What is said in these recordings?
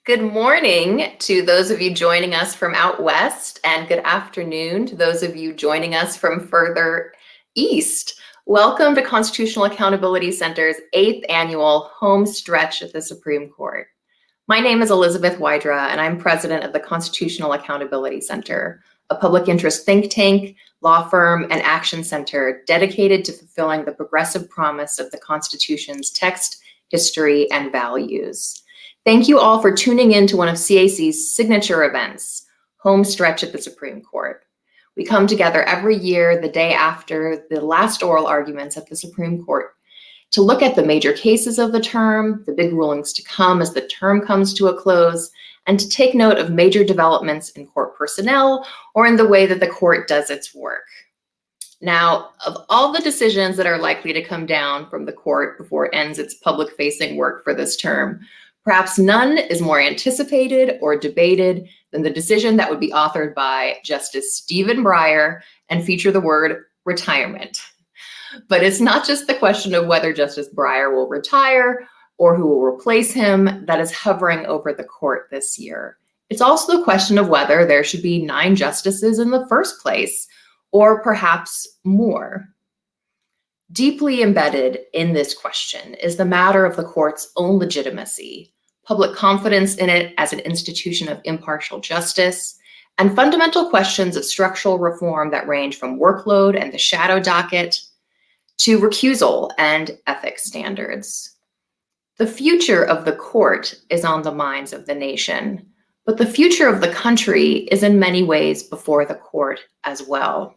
Good morning to those of you joining us from out west, and good afternoon to those of you joining us from further east. Welcome to Constitutional Accountability Center's 8th annual home stretch at the Supreme Court. My name is Elizabeth Wydra, and I'm president of the Constitutional Accountability Center, a public interest think tank, law firm, and action center dedicated to fulfilling the progressive promise of the Constitution's text, history, and values. Thank you all for tuning in to one of CAC's signature events, Home Stretch at the Supreme Court. We come together every year the day after the last oral arguments at the Supreme Court to look at the major cases of the term, the big rulings to come as the term comes to a close, and to take note of major developments in court personnel or in the way that the court does its work. Now, of all the decisions that are likely to come down from the court before it ends its public-facing work for this term, perhaps none is more anticipated or debated than the decision that would be authored by Justice Stephen Breyer and feature the word retirement. But it's not just the question of whether Justice Breyer will retire or who will replace him that is hovering over the court this year. It's also the question of whether there should be 9 justices in the first place, or perhaps more. Deeply embedded in this question is the matter of the court's own legitimacy, public confidence in it as an institution of impartial justice, and fundamental questions of structural reform that range from workload and the shadow docket to recusal and ethics standards. The future of the court is on the minds of the nation, but the future of the country is in many ways before the court as well.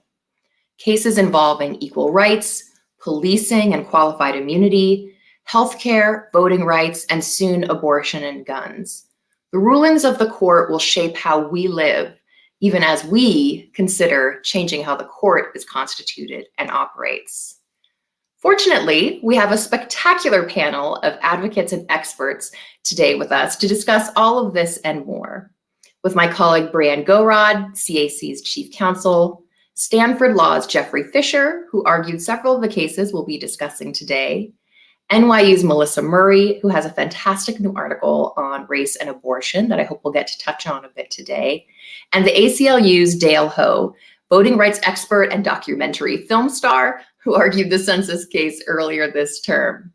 Cases involving equal rights, policing and qualified immunity, healthcare, voting rights, and soon abortion and guns. The rulings of the court will shape how we live, even as we consider changing how the court is constituted and operates. Fortunately, we have a spectacular panel of advocates and experts today with us to discuss all of this and more. With my colleague Brianne Gorod, CAC's chief counsel, Stanford Law's Jeffrey Fisher, who argued several of the cases we'll be discussing today, NYU's Melissa Murray, who has a fantastic new article on race and abortion that I hope we'll get to touch on a bit today, and the ACLU's Dale Ho, voting rights expert and documentary film star, who argued the census case earlier this term.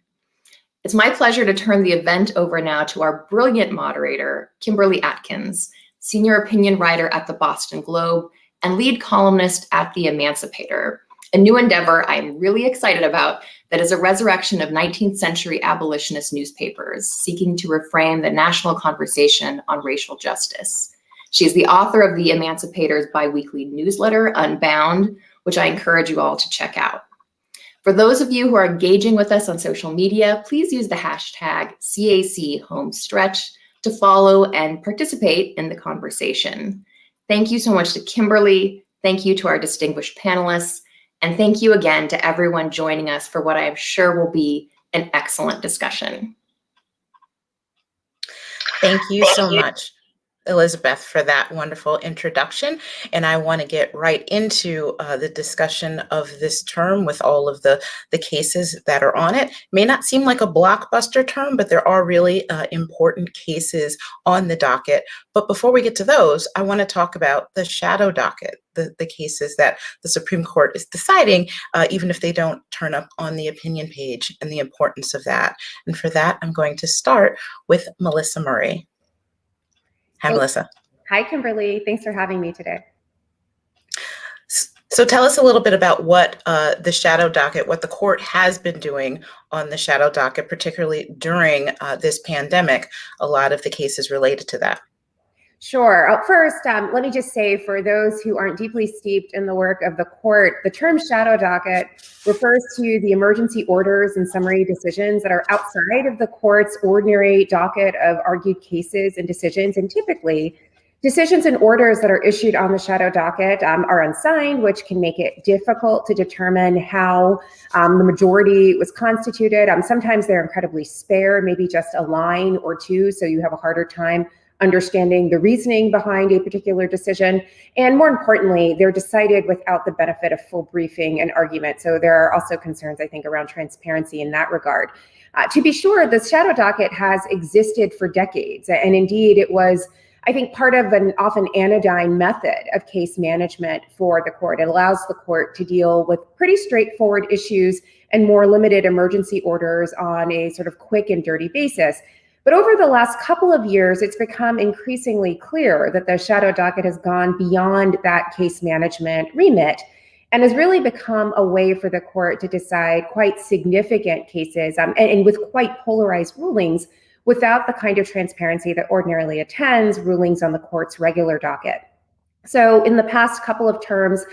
It's my pleasure to turn the event over now to our brilliant moderator, Kimberly Atkins, senior opinion writer at the Boston Globe and lead columnist at The Emancipator, a new endeavor I'm really excited about that is a resurrection of 19th century abolitionist newspapers seeking to reframe the national conversation on racial justice. She is the author of The Emancipator's biweekly newsletter, Unbound, which I encourage you all to check out. For those of you who are engaging with us on social media, please use the hashtag #CACHomestretch to follow and participate in the conversation. Thank you so much to Kimberly. Thank you to our distinguished panelists. And thank you again to everyone joining us for what I am sure will be an excellent discussion. Thank you so much, Elizabeth, for that wonderful introduction. And I want to get right into the discussion of this term with all of the cases that are on it. May not seem like a blockbuster term, but there are really important cases on the docket. But before we get to those, I want to talk about the shadow docket, the cases that the Supreme Court is deciding, even if they don't turn up on the opinion page, and the importance of that. And for that, I'm going to start with Melissa Murray. Hi, Melissa. Hi, Kimberly. Thanks for having me today. So tell us a little bit about what the shadow docket, what the court has been doing on the shadow docket, particularly during this pandemic, a lot of the cases related to that. Sure. First, let me just say, for those who aren't deeply steeped in the work of the court, the term shadow docket refers to the emergency orders and summary decisions that are outside of the court's ordinary docket of argued cases and decisions. And typically, decisions and orders that are issued on the shadow docket are unsigned, which can make it difficult to determine how the majority was constituted. Sometimes they're incredibly spare, maybe just a line or two, so you have a harder time understanding the reasoning behind a particular decision. And more importantly, they're decided without the benefit of full briefing and argument. So there are also concerns, I think, around transparency in that regard. To be sure, the shadow docket has existed for decades. And indeed, it was, I think, part of an often anodyne method of case management for the court. It allows the court to deal with pretty straightforward issues and more limited emergency orders on a sort of quick and dirty basis. But over the last couple of years, it's become increasingly clear that the shadow docket has gone beyond that case management remit and has really become a way for the court to decide quite significant cases and with quite polarized rulings without the kind of transparency that ordinarily attends rulings on the court's regular docket. So in the past couple of terms,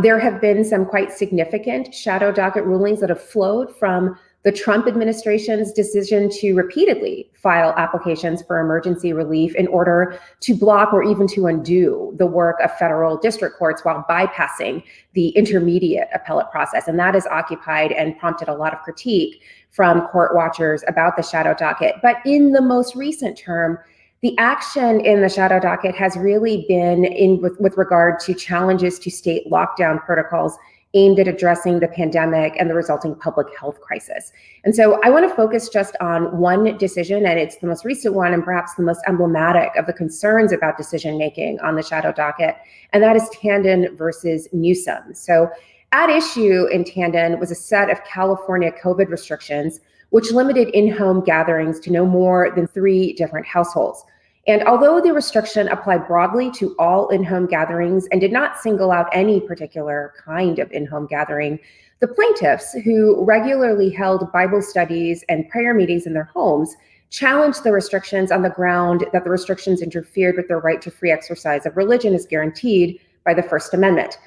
there have been some quite significant shadow docket rulings that have flowed from the Trump administration's decision to repeatedly file applications for emergency relief in order to block or even to undo the work of federal district courts while bypassing the intermediate appellate process. And that has occupied and prompted a lot of critique from court watchers about the shadow docket. But in the most recent term, the action in the shadow docket has really been with regard to challenges to state lockdown protocols aimed at addressing the pandemic and the resulting public health crisis. And so I want to focus just on one decision, and it's the most recent one and perhaps the most emblematic of the concerns about decision-making on the shadow docket, and that is Tandon versus Newsom. So at issue in Tandon was a set of California COVID restrictions, which limited in-home gatherings to no more than 3 different households. And although the restriction applied broadly to all in-home gatherings and did not single out any particular kind of in-home gathering, the plaintiffs, who regularly held Bible studies and prayer meetings in their homes, challenged the restrictions on the ground that the restrictions interfered with their right to free exercise of religion as guaranteed by the First Amendment.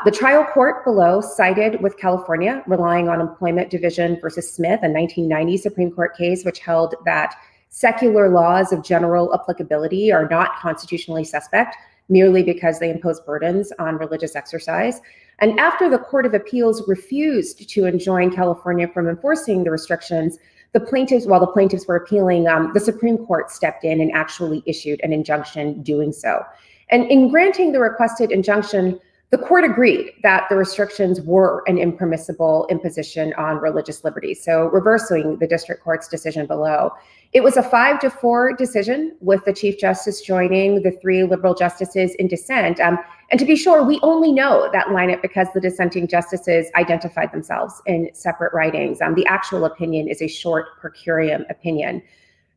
The trial court below sided with California, relying on Employment Division versus Smith, a 1990 Supreme Court case, which held that secular laws of general applicability are not constitutionally suspect merely because they impose burdens on religious exercise. And after the Court of Appeals refused to enjoin California from enforcing the restrictions, while the plaintiffs were appealing, the Supreme Court stepped in and actually issued an injunction doing so. And in granting the requested injunction, the court agreed that the restrictions were an impermissible imposition on religious liberty, so reversing the district court's decision below. It was a 5-4 decision, with the Chief Justice joining the 3 liberal justices in dissent. And to be sure, we only know that lineup because the dissenting justices identified themselves in separate writings. The actual opinion is a short per curiam opinion.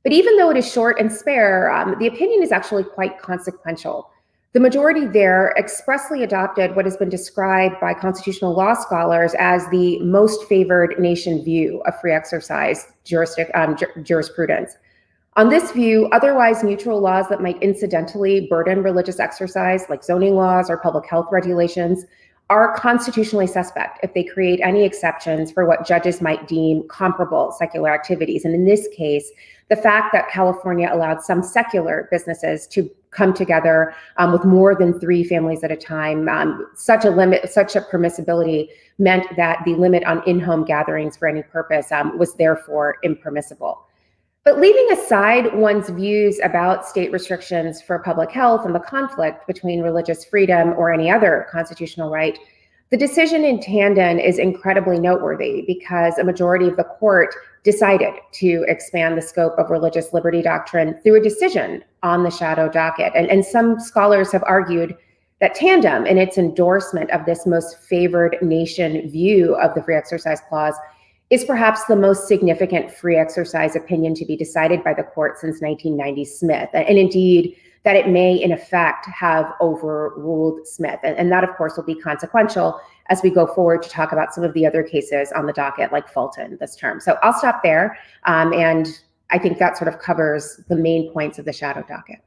But even though it is short and spare, the opinion is actually quite consequential. The majority there expressly adopted what has been described by constitutional law scholars as the most favored nation view of free exercise jurisprudence. On this view, otherwise neutral laws that might incidentally burden religious exercise, like zoning laws or public health regulations, are constitutionally suspect if they create any exceptions for what judges might deem comparable secular activities. And in this case, the fact that California allowed some secular businesses to come together with more than 3 families at a time, such a permissibility meant that the limit on in-home gatherings for any purpose was therefore impermissible. But leaving aside one's views about state restrictions for public health and the conflict between religious freedom or any other constitutional right, the decision in Tandon is incredibly noteworthy because a majority of the court decided to expand the scope of religious liberty doctrine through a decision on the shadow docket. And some scholars have argued that Tandon, in its endorsement of this most favored nation view of the free exercise clause, is perhaps the most significant free exercise opinion to be decided by the court since 1990 Smith. And indeed, that it may, in effect, have overruled Smith. And that, of course, will be consequential as we go forward to talk about some of the other cases on the docket, like Fulton this term. So I'll stop there. And I think that sort of covers the main points of the shadow docket.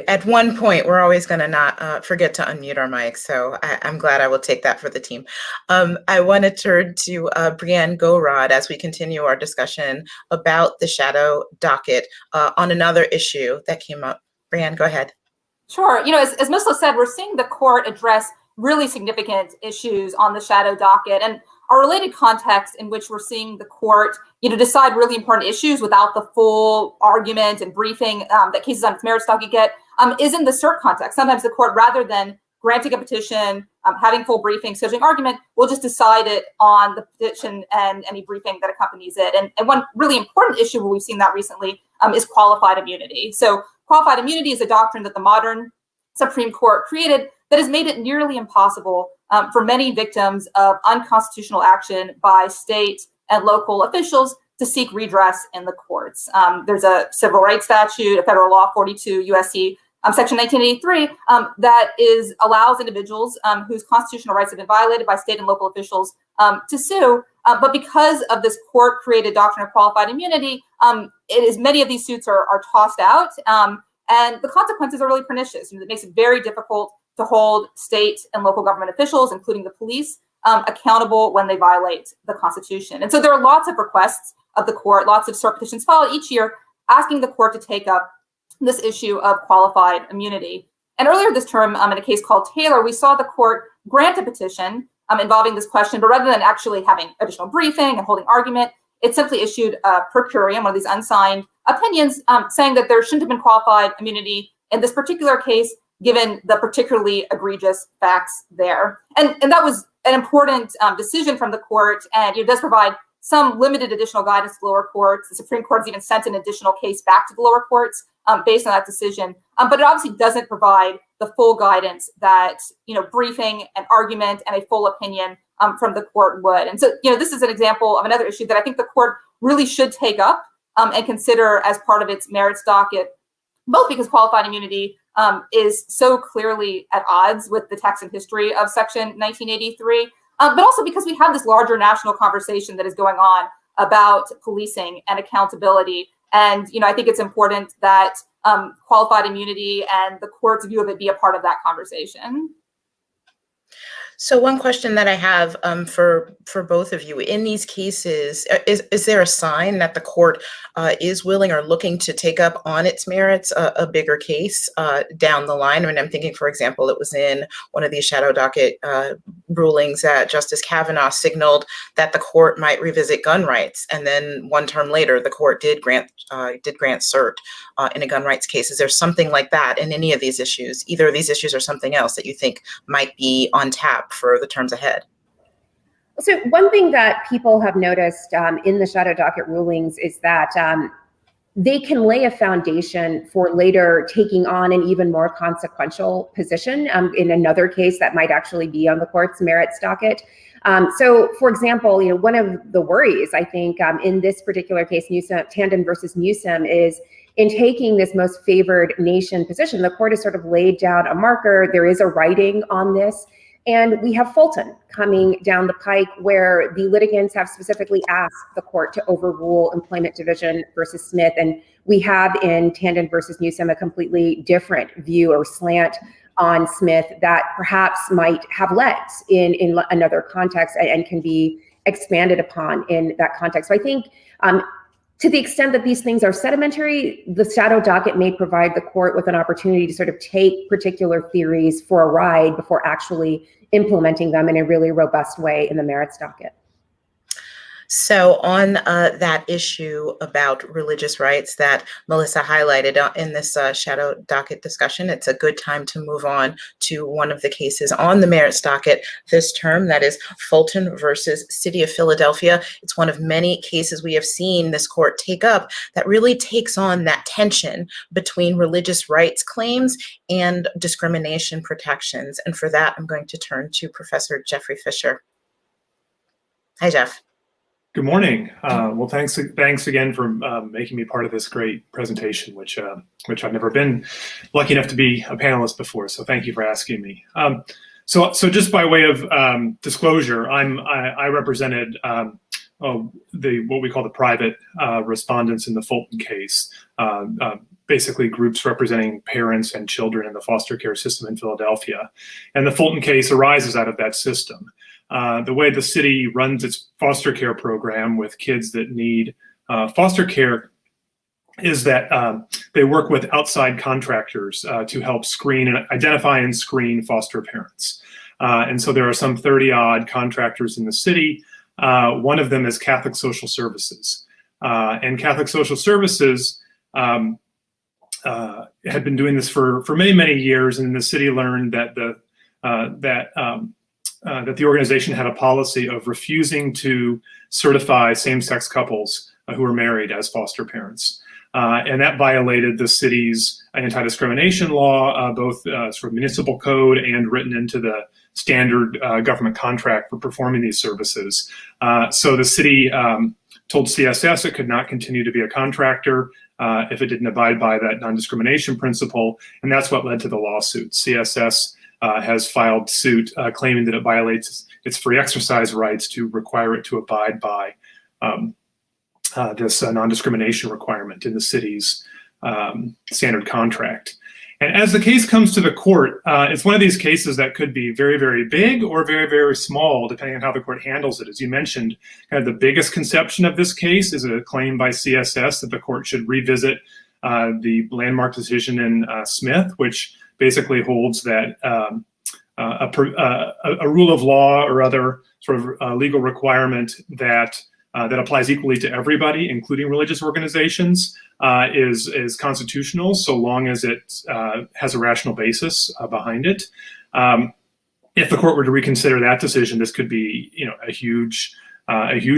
At one point, we're always going to not forget to unmute our mics, so I'm glad. I will take that for the team. I want to turn to Brianne Gorod as we continue our discussion about the shadow docket on another issue that came up. Brianne, go ahead. Sure. As Misla said, we're seeing the court address really significant issues on the shadow docket. And are related contexts in which we're seeing the court, decide really important issues without the full argument and briefing that cases on its merits docket get, is in the cert context. Sometimes the court, rather than granting a petition, having full briefing, scheduling argument, will just decide it on the petition and any briefing that accompanies it. And one really important issue where we've seen that recently is qualified immunity. So qualified immunity is a doctrine that the modern Supreme Court created that has made it nearly impossible for many victims of unconstitutional action by state and local officials to seek redress in the courts. There's a civil rights statute, a federal law 42 USC section 1983 that allows individuals whose constitutional rights have been violated by state and local officials to sue. But because of this court-created doctrine of qualified immunity, many of these suits are tossed out, and the consequences are really pernicious. It makes it very difficult to hold state and local government officials, including the police, accountable when they violate the Constitution. And so there are lots of requests of the court, lots of cert petitions filed each year asking the court to take up this issue of qualified immunity. And earlier this term, in a case called Taylor, we saw the court grant a petition involving this question, but rather than actually having additional briefing and holding argument, it simply issued a per curiam, one of these unsigned opinions, saying that there shouldn't have been qualified immunity in this particular case, given the particularly egregious facts there. And that was an important decision from the court, and it does provide some limited additional guidance to the lower courts. The Supreme Court has even sent an additional case back to the lower courts based on that decision. But it obviously doesn't provide the full guidance that briefing, an argument, and a full opinion from the court would. And so this is an example of another issue that I think the court really should take up and consider as part of its merits docket, both because qualified immunity is so clearly at odds with the text and history of Section 1983, but also because we have this larger national conversation that is going on about policing and accountability. And I think it's important that qualified immunity and the court's view of it be a part of that conversation. So one question that I have for both of you, in these cases, is there a sign that the court is willing or looking to take up on its merits a bigger case down the line? I mean, I'm thinking, for example, it was in one of these shadow docket rulings that Justice Kavanaugh signaled that the court might revisit gun rights, and then one term later, the court did grant cert in a gun rights case. Is there something like that in any of these issues, either of these issues or something else that you think might be on tap for the terms ahead? So one thing that people have noticed in the shadow docket rulings is that they can lay a foundation for later taking on an even more consequential position in another case that might actually be on the court's merits docket. So, for example, one of the worries, I think, in this particular case, Tandon versus Newsom, is in taking this most favored nation position, the court has sort of laid down a marker. There is a writing on this. And we have Fulton coming down the pike, where the litigants have specifically asked the court to overrule Employment Division versus Smith. And we have in Tandon versus Newsom a completely different view or slant on Smith that perhaps might have legs in another context and can be expanded upon in that context. So I think to the extent that these things are sedimentary, the shadow docket may provide the court with an opportunity to sort of take particular theories for a ride before actually implementing them in a really robust way in the merits docket. So on that issue about religious rights that Melissa highlighted in this shadow docket discussion, it's a good time to move on to one of the cases on the merits docket this term, that is Fulton versus City of Philadelphia. It's one of many cases we have seen this court take up that really takes on that tension between religious rights claims and discrimination protections. And for that, I'm going to turn to Professor Jeffrey Fisher. Hi, Jeff. Good morning. Well, thanks again for making me part of this great presentation, which I've never been lucky enough to be a panelist before. So thank you for asking me. So just by way of disclosure, I represented what we call the private respondents in the Fulton case, basically groups representing parents and children in the foster care system in Philadelphia. And the Fulton case arises out of that system. The way the city runs its foster care program with kids that need foster care is that they work with outside contractors to help identify and screen foster parents. And so there are some 30-odd contractors in the city One of them is Catholic Social Services. And Catholic Social Services had been doing this for many, many years, and the city learned that the organization had a policy of refusing to certify same-sex couples who were married as foster parents. And that violated the city's anti-discrimination law, both sort of municipal code and written into the standard government contract for performing these services. So the city told CSS it could not continue to be a contractor if it didn't abide by that non-discrimination principle, and that's what led to the lawsuit. CSS has filed suit claiming that it violates its free exercise rights to require it to abide by this non-discrimination requirement in the city's standard contract. And as the case comes to the court, it's one of these cases that could be very, very big or very, very small, depending on how the court handles it. As you mentioned, kind of the biggest conception of this case is a claim by CSS that the court should revisit the landmark decision in Smith, which basically holds that a rule of law or other sort of legal requirement that applies equally to everybody, including religious organizations, is constitutional so long as it has a rational basis behind it. If the court were to reconsider that decision, this could be, a huge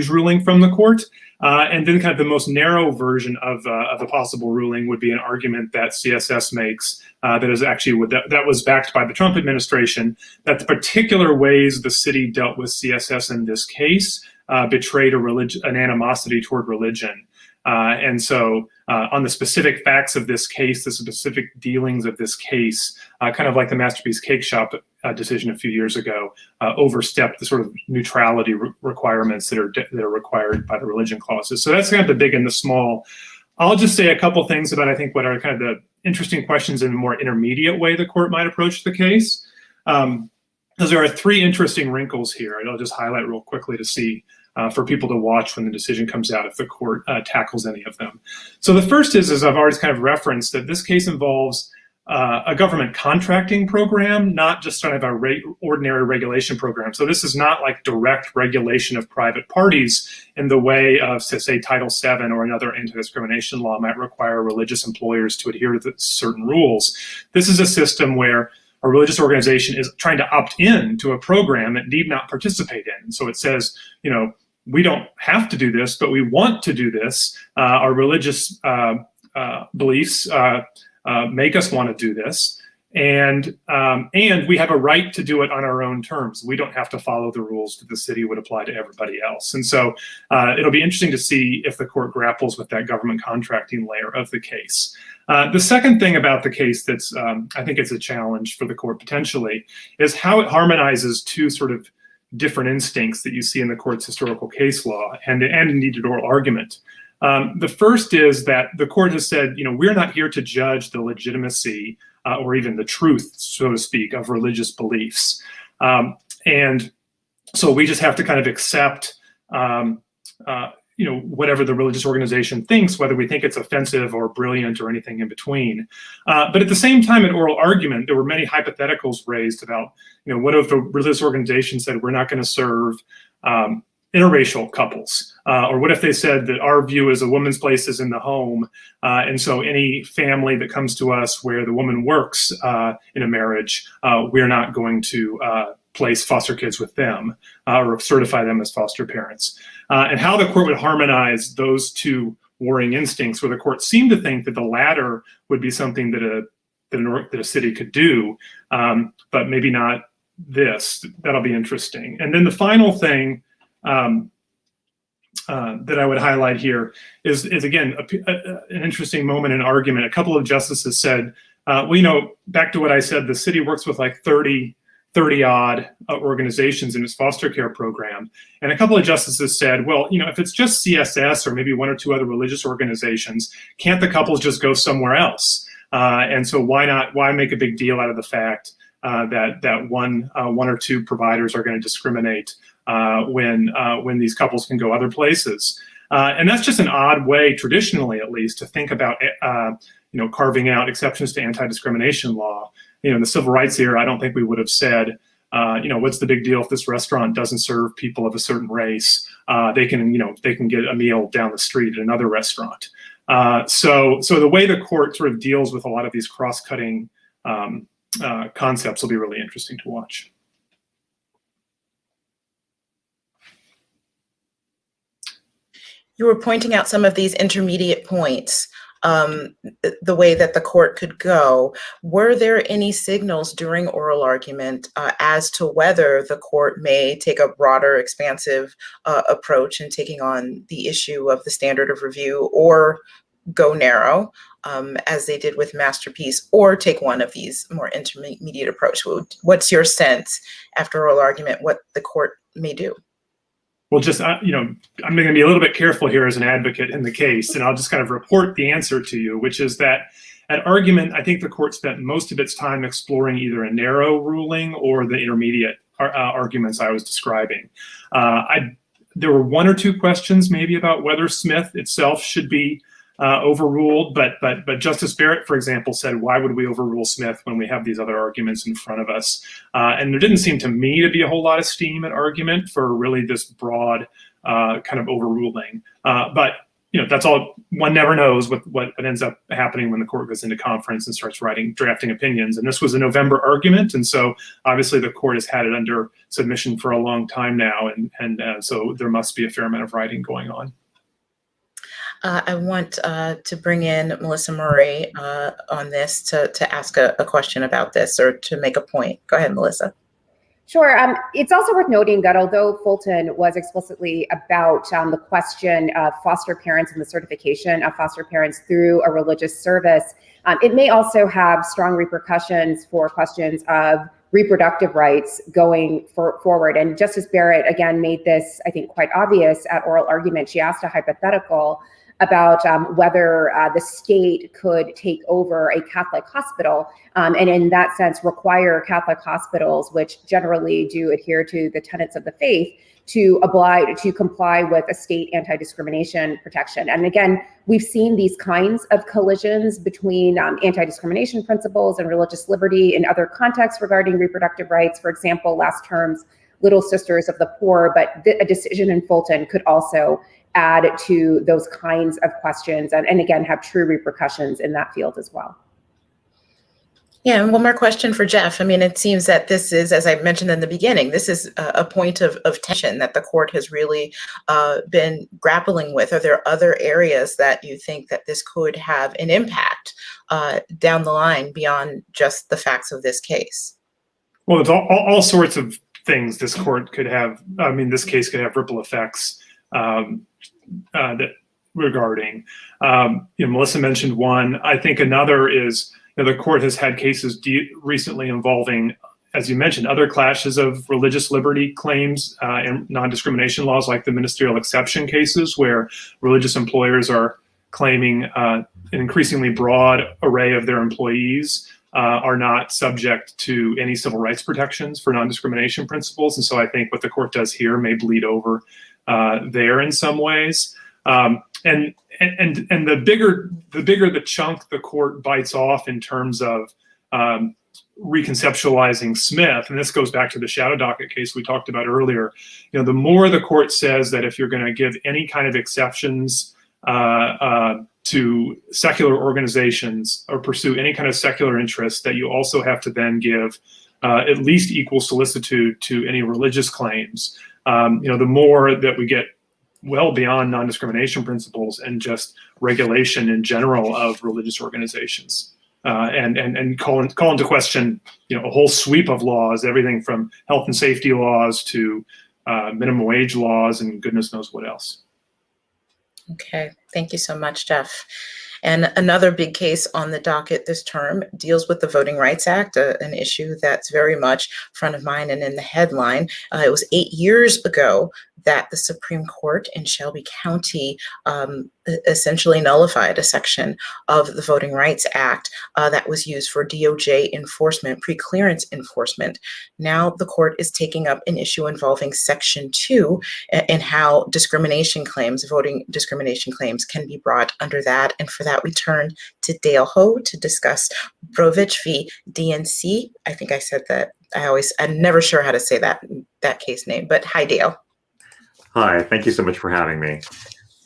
ruling from the court. And then kind of the most narrow version of a possible ruling would be an argument that CSS makes that is actually that was backed by the Trump administration, that the particular ways the city dealt with CSS in this case betrayed an animosity toward religion. And so on the specific facts of this case, the specific dealings of this case, kind of like the Masterpiece Cake Shop decision a few years ago, overstepped the sort of neutrality requirements that are required by the religion clauses. So that's kind of the big and the small. I'll just say a couple things about, I think, what are kind of the interesting questions in a more intermediate way the court might approach the case. Because there are three interesting wrinkles here, and I'll just highlight real quickly to see for people to watch when the decision comes out if the court tackles any of them. So the first is, as I've already kind of referenced, that this case involves a government contracting program, not just kind of a ordinary regulation program. So this is not like direct regulation of private parties in the way of, say, Title VII or another anti-discrimination law might require religious employers to adhere to certain rules. This is a system where a religious organization is trying to opt in to a program it need not participate in. So it says, we don't have to do this, but we want to do this. Our religious beliefs make us want to do this, and we have a right to do it on our own terms. We don't have to follow the rules that the city would apply to everybody else. And so it'll be interesting to see if the court grapples with that government contracting layer of the case. The second thing about the case that's, I think it's a challenge for the court potentially, is how it harmonizes two sort of different instincts that you see in the court's historical case law and indeed an oral argument. The first is that the court has said, we're not here to judge the legitimacy or even the truth, so to speak, of religious beliefs. And so we just have to kind of accept, whatever the religious organization thinks, whether we think it's offensive or brilliant or anything in between. But at the same time, in oral argument, there were many hypotheticals raised about, what if a religious organization said we're not going to serve interracial couples? Or what if they said that our view is a woman's place is in the home, and so any family that comes to us where the woman works in a marriage, we're not going to place foster kids with them or certify them as foster parents. And how the court would harmonize those two warring instincts, where the court seemed to think that the latter would be something that a city could do, but maybe not this. That'll be interesting. And then the final thing that I would highlight here is again, an interesting moment in argument. A couple of justices said, back to what I said, the city works with like 30 odd organizations in its foster care program. And a couple of justices said, well, if it's just CSS or maybe one or two other religious organizations, can't the couples just go somewhere else? And so why make a big deal out of the fact that one or two providers are going to discriminate when these couples can go other places? And that's just an odd way, traditionally at least, to think about carving out exceptions to anti-discrimination law. In the civil rights era, I don't think we would have said what's the big deal if this restaurant doesn't serve people of a certain race? They can get a meal down the street at another restaurant. So the way the court sort of deals with a lot of these cross-cutting concepts will be really interesting to watch. You were pointing out some of these intermediate points, the way that the court could go. Were there any signals during oral argument as to whether the court may take a broader, expansive approach in taking on the issue of the standard of review, or go narrow, as they did with Masterpiece, or take one of these more intermediate approach? What's your sense after oral argument what the court may do? Well, just, I'm going to be a little bit careful here as an advocate in the case, and I'll just kind of report the answer to you, which is that at argument, I think the court spent most of its time exploring either a narrow ruling or the intermediate arguments I was describing. There were one or two questions maybe about whether Smith itself should be overruled, but Justice Barrett, for example, said, why would we overrule Smith when we have these other arguments in front of us? And there didn't seem to me to be a whole lot of steam at argument for really this broad kind of overruling. But that's all. One never knows what ends up happening when the court goes into conference and starts drafting opinions. And this was a November argument, and so obviously the court has had it under submission for a long time now, and so there must be a fair amount of writing going on. I want to bring in Melissa Murray on this to ask a question about this, or to make a point. Go ahead, Melissa. Sure. It's also worth noting that although Fulton was explicitly about the question of foster parents and the certification of foster parents through a religious service, it may also have strong repercussions for questions of reproductive rights going forward. And Justice Barrett, again, made this, I think, quite obvious at oral argument. She asked a hypothetical about whether the state could take over a Catholic hospital, and in that sense require Catholic hospitals, which generally do adhere to the tenets of the faith, to comply with a state anti-discrimination protection. And again, we've seen these kinds of collisions between anti-discrimination principles and religious liberty in other contexts regarding reproductive rights. For example, last term's Little Sisters of the Poor, but a decision in Fulton could also add to those kinds of questions and again, have true repercussions in that field as well. Yeah, and one more question for Jeff. I mean, it seems that this is, as I mentioned in the beginning, this is a point of tension that the court has really been grappling with. Are there other areas that you think that this could have an impact down the line beyond just the facts of this case? Well, it's all sorts of things this court could have. I mean, this case could have ripple effects that regarding. Melissa mentioned one. I think another is the court has had cases recently involving, as you mentioned, other clashes of religious liberty claims and non-discrimination laws, like the ministerial exception cases, where religious employers are claiming an increasingly broad array of their employees are not subject to any civil rights protections for non-discrimination principles. And so I think what the court does here may bleed over there in some ways. And the bigger the chunk the court bites off in terms of reconceptualizing Smith, and this goes back to the shadow docket case we talked about earlier, the more the court says that if you're going to give any kind of exceptions to secular organizations or pursue any kind of secular interest, that you also have to then give at least equal solicitude to any religious claims. The more that we get well beyond non-discrimination principles and just regulation in general of religious organizations, and call into question, a whole sweep of laws, everything from health and safety laws to minimum wage laws and goodness knows what else. Okay, thank you so much, Jeff. And another big case on the docket this term deals with the Voting Rights Act, an issue that's very much front of mind and in the headline. It was 8 years ago that the Supreme Court in Shelby County essentially nullified a section of the Voting Rights Act that was used for DOJ enforcement, pre-clearance enforcement. Now the court is taking up an issue involving Section 2 and how discrimination claims, voting discrimination claims, can be brought under that. And for that, we turn to Dale Ho to discuss Brnovich v. DNC. I think I said that. I'm never sure how to say that case name, but hi, Dale. Hi, thank you so much for having me.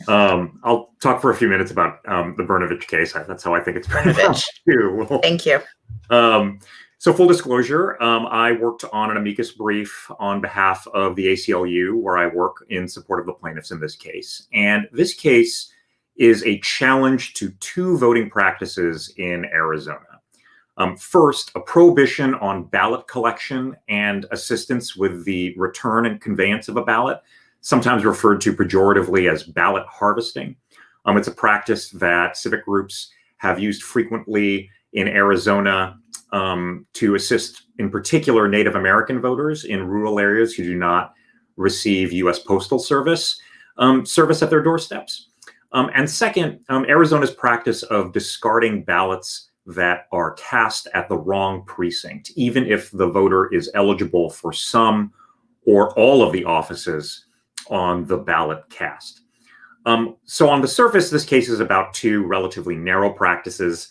I'll talk for a few minutes about the Brnovich case. That's how I think it's Brnovich. too. Thank you. So full disclosure, I worked on an amicus brief on behalf of the ACLU, where I work in support of the plaintiffs in this case. And this case is a challenge to two voting practices in Arizona. First, a prohibition on ballot collection and assistance with the return and conveyance of a ballot, sometimes referred to pejoratively as ballot harvesting. It's a practice that civic groups have used frequently in Arizona to assist, in particular, Native American voters in rural areas who do not receive U.S. Postal Service service at their doorsteps. And second, Arizona's practice of discarding ballots that are cast at the wrong precinct, even if the voter is eligible for some or all of the offices on the ballot cast. So on the surface, this case is about two relatively narrow practices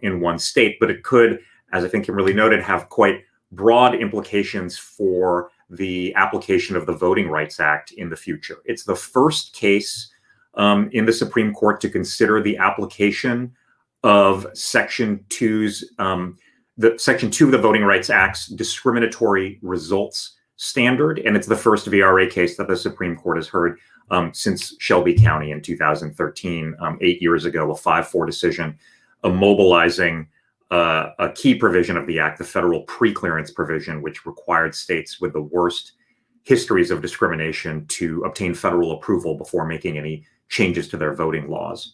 in one state, but it could, as I think Kimberly noted, have quite broad implications for the application of the Voting Rights Act in the future. It's the first case in the Supreme Court to consider the application of Section 2's, Section 2 of the Voting Rights Act's discriminatory results standard, and it's the first VRA case that the Supreme Court has heard since Shelby County in 2013, 8 years ago, a 5-4 decision immobilizing a key provision of the Act, the federal pre-clearance provision, which required states with the worst histories of discrimination to obtain federal approval before making any changes to their voting laws.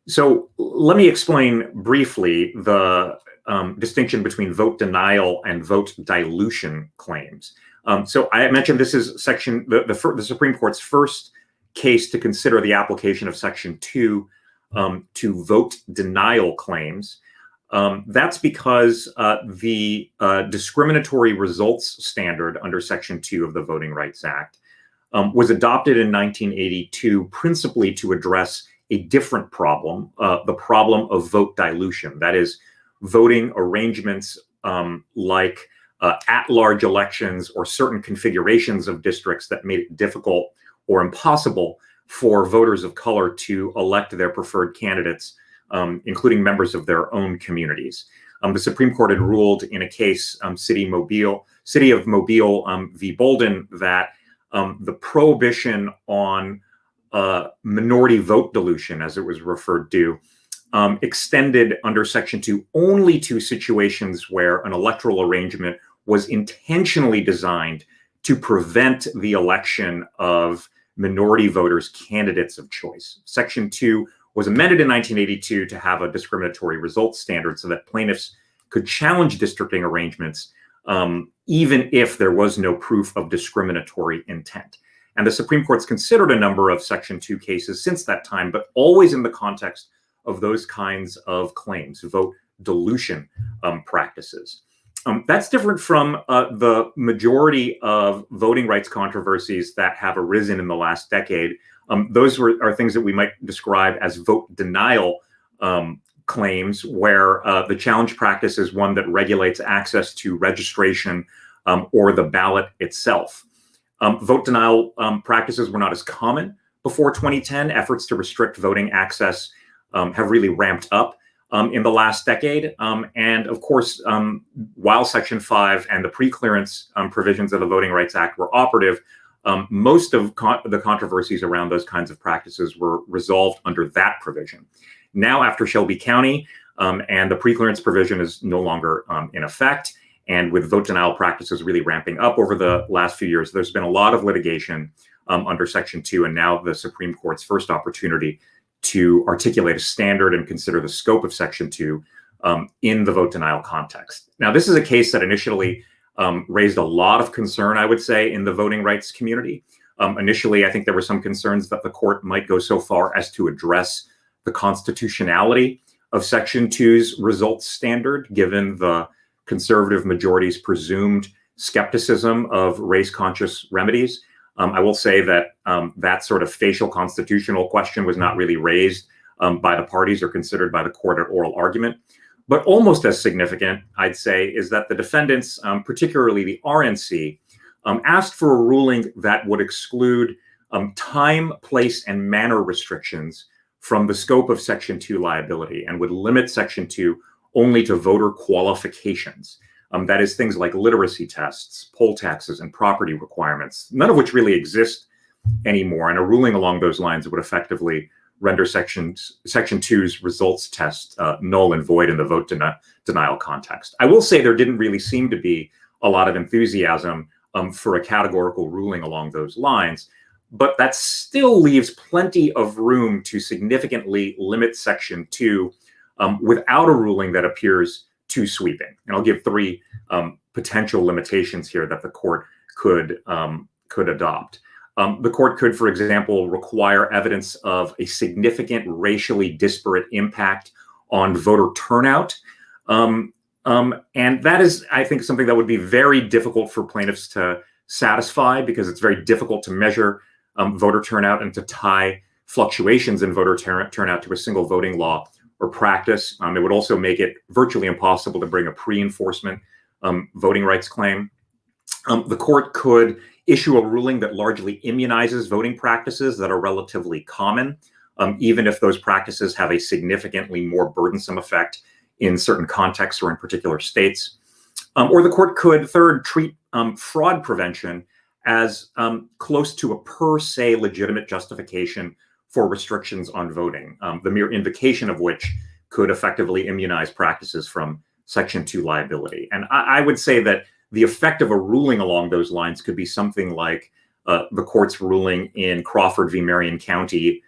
So let me explain briefly the distinction between vote denial and vote dilution claims. So I mentioned this is the Supreme Court's first case to consider the application of Section 2 to vote denial claims. That's because the discriminatory results standard under Section 2 of the Voting Rights Act was adopted in 1982 principally to address a different problem, the problem of vote dilution. That is, voting arrangements like at-large elections or certain configurations of districts that made it difficult or impossible for voters of color to elect their preferred candidates, including members of their own communities. The Supreme Court had ruled in a case, City of Mobile v. Bolden, that the prohibition on minority vote dilution, as it was referred to, extended under Section 2 only to situations where an electoral arrangement was intentionally designed to prevent the election of minority voters' candidates of choice. Section 2 was amended in 1982 to have a discriminatory results standard so that plaintiffs could challenge districting arrangements even if there was no proof of discriminatory intent. And the Supreme Court's considered a number of Section 2 cases since that time, but always in the context of those kinds of claims, vote dilution practices. That's different from the majority of voting rights controversies that have arisen in the last decade. Those are things that we might describe as vote denial claims, where the challenge practice is one that regulates access to registration or the ballot itself. Vote denial practices were not as common before 2010. Efforts to restrict voting access have really ramped up in the last decade. And of course, while Section 5 and the pre-clearance provisions of the Voting Rights Act were operative, most of the controversies around those kinds of practices were resolved under that provision. Now, after Shelby County and the pre-clearance provision is no longer in effect, and with vote denial practices really ramping up over the last few years, there's been a lot of litigation under Section 2, and now the Supreme Court's first opportunity to articulate a standard and consider the scope of Section 2 in the vote denial context. Now, this is a case that initially raised a lot of concern, I would say, in the voting rights community. Initially, I think there were some concerns that the court might go so far as to address the constitutionality of Section 2's results standard, given the conservative majority's presumed skepticism of race-conscious remedies. I will say that that sort of facial constitutional question was not really raised by the parties or considered by the court at oral argument. But almost as significant, I'd say, is that the defendants, particularly the RNC, asked for a ruling that would exclude time, place, and manner restrictions from the scope of Section 2 liability and would limit Section 2 only to voter qualifications. That is, things like literacy tests, poll taxes, and property requirements, none of which really exist anymore. And a ruling along those lines would effectively render Section 2's results test null and void in the vote denial context. I will say there didn't really seem to be a lot of enthusiasm for a categorical ruling along those lines, but that still leaves plenty of room to significantly limit Section 2 without a ruling that appears too sweeping. And I'll give three potential limitations here that the court could adopt. The court could, for example, require evidence of a significant racially disparate impact on voter turnout. And that is, I think, something that would be very difficult for plaintiffs to satisfy because it's very difficult to measure voter turnout and to tie fluctuations in voter turnout to a single voting law or practice. It would also make it virtually impossible to bring a pre-enforcement voting rights claim. The court could issue a ruling that largely immunizes voting practices that are relatively common, even if those practices have a significantly more burdensome effect in certain contexts or in particular states. Or the court could, third, treat fraud prevention as close to a per se legitimate justification for restrictions on voting, the mere invocation of which could effectively immunize practices from Section 2 liability. And I would say that the effect of a ruling along those lines could be something like the court's ruling in Crawford v. Marion County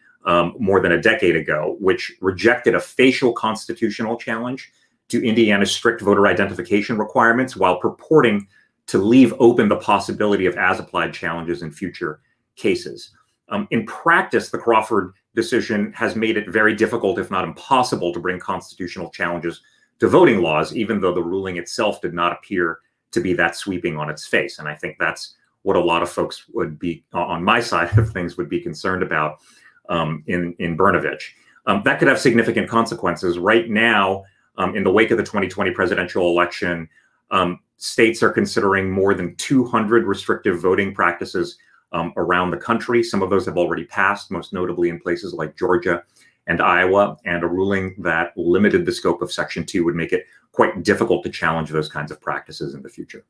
more than a decade ago, which rejected a facial constitutional challenge to Indiana's strict voter identification requirements while purporting to leave open the possibility of as-applied challenges in future cases. In practice, the Crawford decision has made it very difficult, if not impossible, to bring constitutional challenges to voting laws, even though the ruling itself did not appear to be that sweeping on its face. And I think that's what a lot of folks would be, on my side of things, would be concerned about in Brnovich. That could have significant consequences. Right now, in the wake of the 2020 presidential election, states are considering more than 200 restrictive voting practices around the country. Some of those have already passed, most notably in places like Georgia and Iowa, and a ruling that limited the scope of Section 2 would make it quite difficult to challenge those kinds of practices in the future.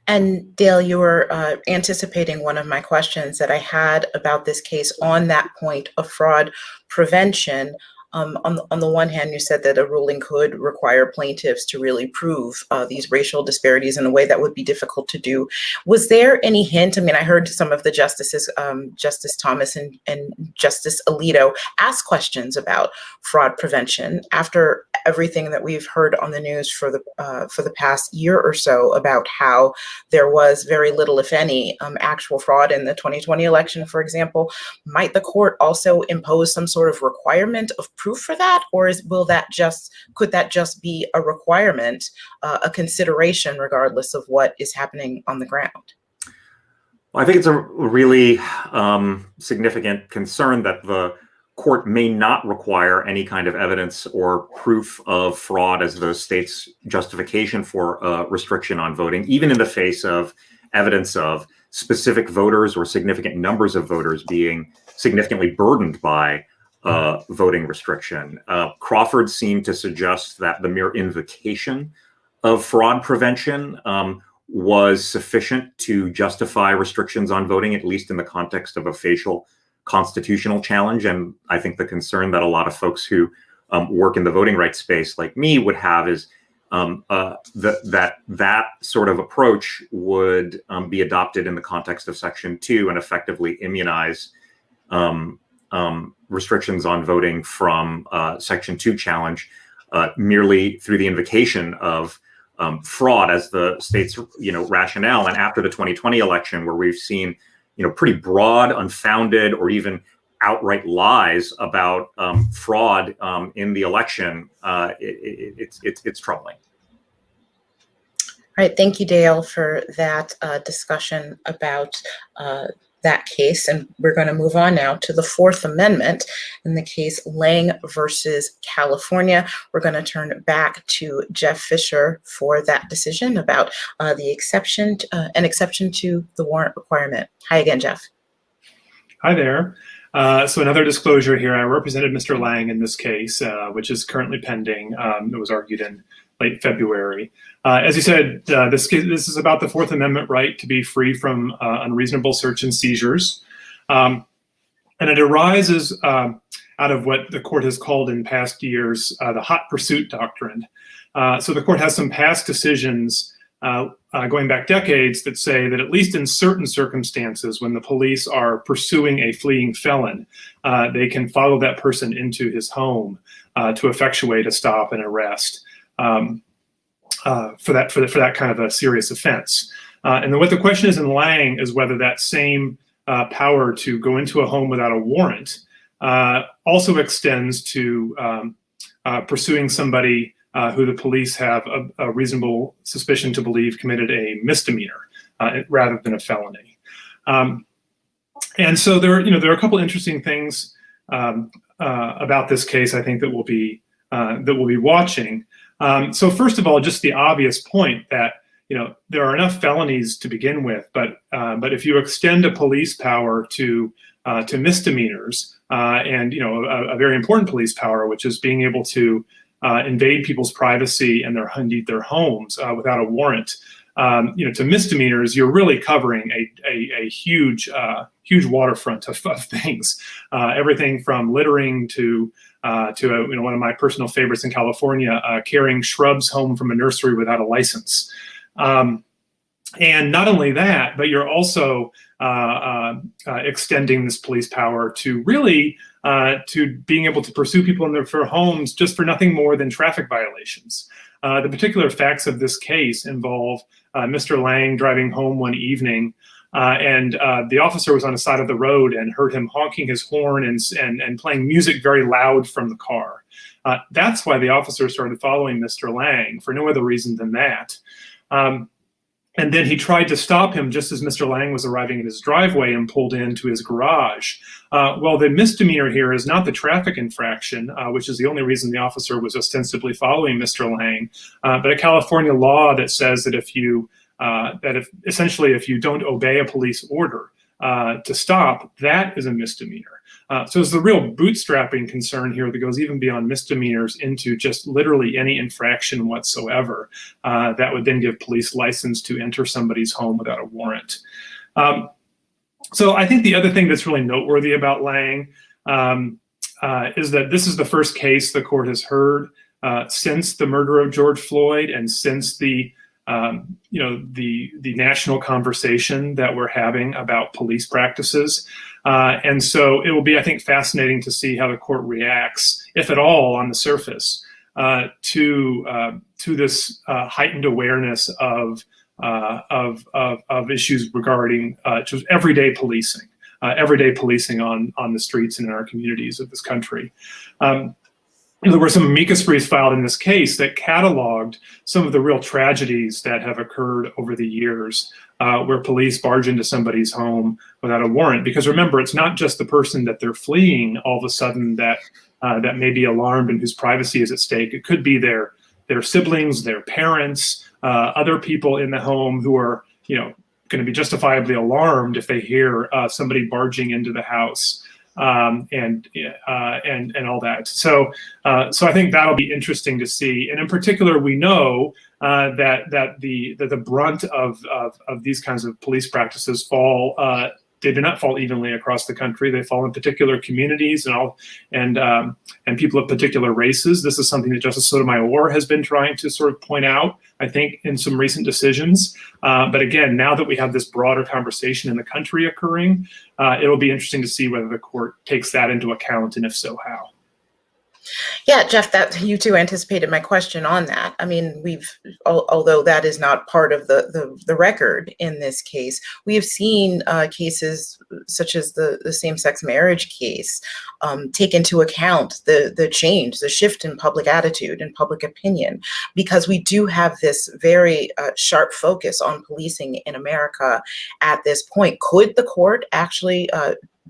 And Dale, you were anticipating one of my questions that I had about this case on that point of fraud prevention. On the one hand, you said that a ruling could require plaintiffs to really prove these racial disparities in a way that would be difficult to do. Was there any hint? I mean, I heard some of the justices, Justice Thomas and Justice Alito, ask questions about fraud prevention after everything that we've heard on the news for the past year or so about how there was very little, if any, actual fraud in the 2020 election, for example. Might the court also impose some sort of requirement of proof for that, or could that just be a requirement, a consideration, regardless of what is happening on the ground? Well, I think it's a really significant concern that the court may not require any kind of evidence or proof of fraud as the state's justification for a restriction on voting, even in the face of evidence of specific voters or significant numbers of voters being significantly burdened by voting restriction. Crawford seemed to suggest that the mere invocation of fraud prevention was sufficient to justify restrictions on voting, at least in the context of a facial constitutional challenge. And I think the concern that a lot of folks who work in the voting rights space like me would have is that sort of approach would be adopted in the context of Section 2 and effectively immunize restrictions on voting from Section 2 challenge merely through the invocation of fraud as the state's rationale. And after the 2020 election, where we've seen pretty broad, unfounded, or even outright lies about fraud in the election, it's troubling. All right, thank you, Dale, for that discussion about that case. And we're going to move on now to the Fourth Amendment in the case Lange versus California. We're going to turn it back to Jeff Fisher for that decision about the exception to the warrant requirement. Hi again, Jeff. Hi there. So another disclosure here. I represented Mr. Lange in this case, which is currently pending. It was argued in late February. As you said, this is about the Fourth Amendment right to be free from unreasonable search and seizures. And it arises out of what the court has called in past years the hot pursuit doctrine. So the court has some past decisions going back decades that say that at least in certain circumstances, when the police are pursuing a fleeing felon, they can follow that person into his home to effectuate a stop and arrest. For that kind of a serious offense. And then what the question is in Lange is whether that same power to go into a home without a warrant also extends to pursuing somebody who the police have a reasonable suspicion to believe committed a misdemeanor rather than a felony. And so there are a couple interesting things about this case, I think, that we'll be watching. So first of all, just the obvious point that there are enough felonies to begin with, but if you extend a police power to misdemeanors, and a very important police power, which is being able to invade people's privacy and indeed their homes without a warrant, to misdemeanors, you're really covering a huge waterfront of things, everything from littering to one of my personal favorites in California, carrying shrubs home from a nursery without a license. And not only that, but you're also extending this police power to really to being able to pursue people in their homes just for nothing more than traffic violations. The particular facts of this case involve Mr. Lange driving home one evening, and the officer was on the side of the road and heard him honking his horn and playing music very loud from the car. That's why the officer started following Mr. Lange, for no other reason than that. And then he tried to stop him just as Mr. Lange was arriving in his driveway and pulled into his garage. Well, the misdemeanor here is not the traffic infraction, which is the only reason the officer was ostensibly following Mr. Lange, but a California law that says that if you don't obey a police order to stop, that is a misdemeanor. So there's the real bootstrapping concern here that goes even beyond misdemeanors into just literally any infraction whatsoever that would then give police license to enter somebody's home without a warrant. So I think the other thing that's really noteworthy about Lange is that this is the first case the court has heard since the murder of George Floyd and since the national conversation that we're having about police practices. And so it will be, I think, fascinating to see how the court reacts, if at all, on the surface, to this heightened awareness of issues regarding just everyday policing on the streets and in our communities of this country. There were some amicus briefs filed in this case that cataloged some of the real tragedies that have occurred over the years where police barge into somebody's home without a warrant. Because remember, it's not just the person that they're fleeing all of a sudden that may be alarmed and whose privacy is at stake. It could be their siblings, their parents, other people in the home who are going to be justifiably alarmed if they hear somebody barging into the house. And all that. So I think that'll be interesting to see. And in particular, we know that the brunt of these kinds of police practices they do not fall evenly across the country. They fall in particular communities and people of particular races. This is something that Justice Sotomayor has been trying to sort of point out, I think, in some recent decisions. But again, now that we have this broader conversation in the country occurring, it will be interesting to see whether the court takes that into account, and if so, how. Yeah, Jeff, that you too anticipated my question on that. I mean, although that is not part of the record in this case, we have seen cases such as the same-sex marriage case take into account the shift in public attitude and public opinion, because we do have this very sharp focus on policing in America at this point. Could the court actually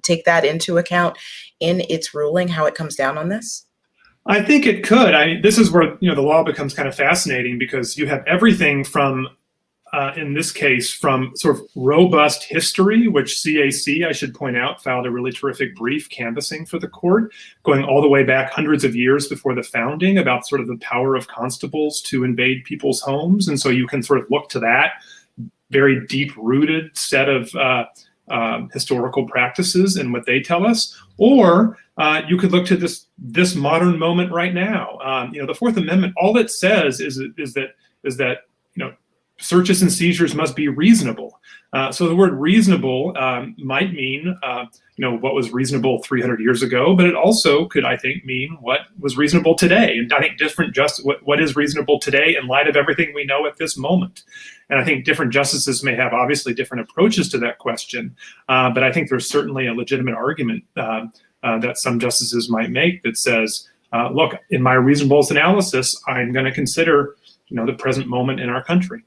take that into account in its ruling, how it comes down on this? I think it could. This is where the law becomes kind of fascinating, because you have everything from, in this case, from sort of robust history, which CAC, I should point out, filed a really terrific brief canvassing for the court, going all the way back hundreds of years before the founding, about sort of the power of constables to invade people's homes. And so you can sort of look to that very deep-rooted set of historical practices and what they tell us, or you could look to this modern moment right now. The Fourth Amendment, all it says is that searches and seizures must be reasonable. So the word reasonable might mean what was reasonable 300 years ago, but it also could, I think, mean what was reasonable today. And I think what is reasonable today in light of everything we know at this moment. And I think different justices may have obviously different approaches to that question, but I think there's certainly a legitimate argument that some justices might make that says, look, in my reasonableness analysis, I'm going to consider the present moment in our country.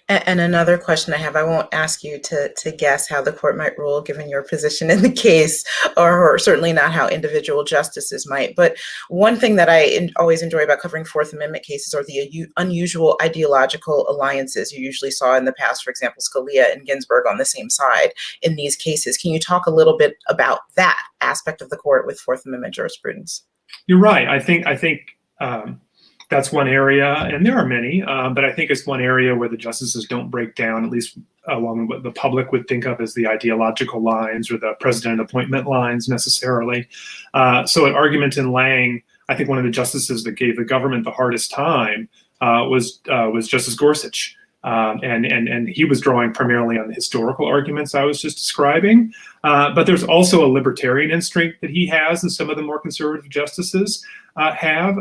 And another question I have, I won't ask you to guess how the court might rule given your position in the case, or certainly not how individual justices might. But one thing that I always enjoy about covering Fourth Amendment cases are the unusual ideological alliances you usually saw in the past. For example, Scalia and Ginsburg on the same side in these cases. Can you talk a little bit about that aspect of the court with Fourth Amendment jurisprudence? You're right. I think that's one area, and there are many, but I think it's one area where the justices don't break down, at least along what the public would think of as the ideological lines or the president appointment lines necessarily. So an argument in Lange, I think one of the justices that gave the government the hardest time was Justice Gorsuch. And he was drawing primarily on the historical arguments I was just describing. But there's also a libertarian instinct that he has, and some of the more conservative justices have,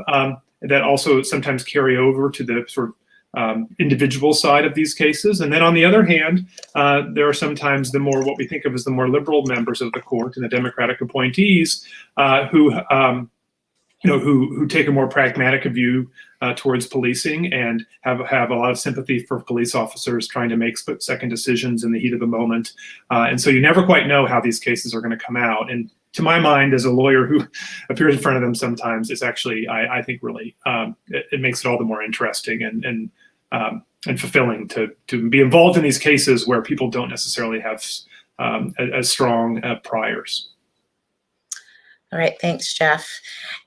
that also sometimes carry over to the sort of individual side of these cases. And then on the other hand, there are sometimes what we think of as the more liberal members of the court and the Democratic appointees who take a more pragmatic view towards policing and have a lot of sympathy for police officers trying to make split-second decisions in the heat of the moment. And so you never quite know how these cases are going to come out. And to my mind, as a lawyer who appears in front of them sometimes, it's actually, I think, really, it makes it all the more interesting and fulfilling to be involved in these cases where people don't necessarily have as strong priors. All right, thanks, Jeff.